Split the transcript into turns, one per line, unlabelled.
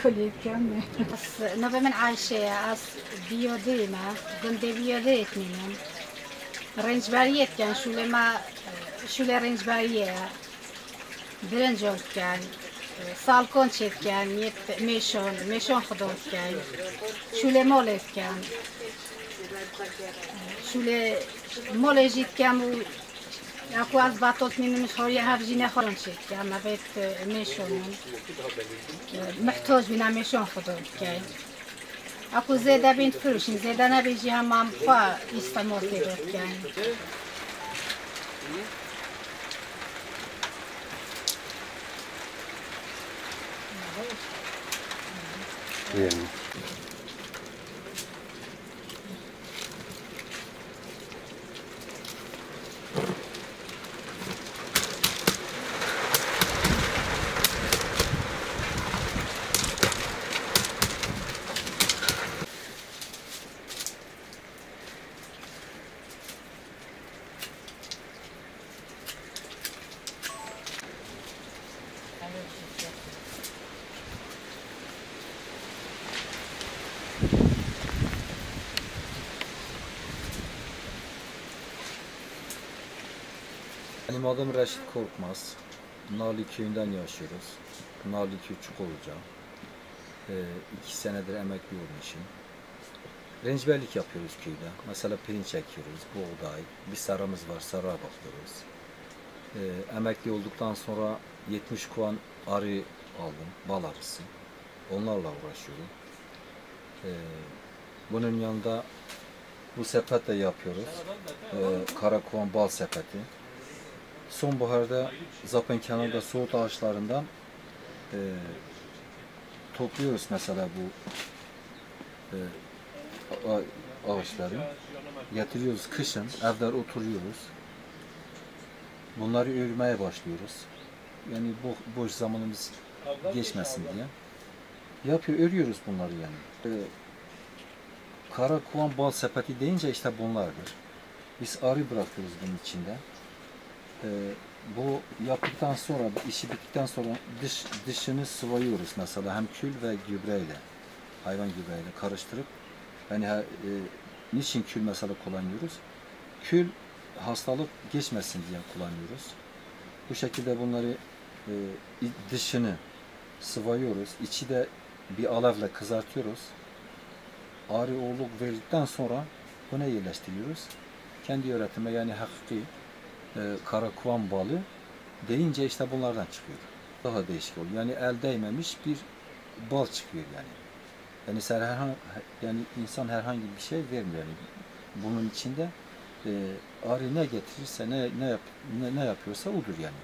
كلية كاملة نبي من عايشة أس بيوديما جندي بيوديت مين رنج باریت کن شوله رنج باریه برنجون کن سال کنچت کن میشون خدمت کن شوله مالت کن شوله مالجیت کن و اكو از بطاط مش هوري هفجينا خرنشت کن نبيت میشون محتاج بنا میشون خدمت کن اكو زيادة بين فروشين زيادة نبيجي هم فا يستمر في دوكان
Benim adım Reşit Korkmaz. Nali köyünden yaşıyoruz. Nali köy Çukurca. 2 senedir emekli olmuşum. Rencberlik yapıyoruz köyde. Mesela pirinç ekiyoruz, buğday, bir saramız var, sarığa bakıyoruz. Emekli olduktan sonra 70 kovan arı aldım, bal arısı. Onlarla uğraşıyorum. Bunun yanında bu sepetle yapıyoruz. Karakovan bal sepeti. Sonbaharda zaten kenarda soğut ağaçlarından topluyoruz mesela bu ağaçları. Getiriyoruz kışın, evler oturuyoruz. Bunları örmeye başlıyoruz. Yani boş zamanımız geçmesin diye. Örüyoruz bunları yani. Karakovan bal sepeti deyince işte bunlardır. Biz arı bırakıyoruz bunun içinde. Bu yaptıktan sonra, işi bittikten sonra dışını sıvayıyoruz mesela hem kül ve gübreyle, hayvan gübreyle karıştırıp yani niçin kül mesela kullanıyoruz? Kül hastalık geçmesin diye kullanıyoruz. Bu şekilde bunları dışını sıvayıyoruz, içi de bir alevle kızartıyoruz. Arı oğluk verdikten sonra buna yerleştiriyoruz. Kendi üretime yani hakiki karakovan balı deyince işte bunlardan çıkıyor. Daha değişik oluyor. Yani el değmemiş bir bal çıkıyor yani. Yani insan herhangi bir şey vermiyor. Yani bunun içinde arı ne getirirse ne yapıyorsa odur yani.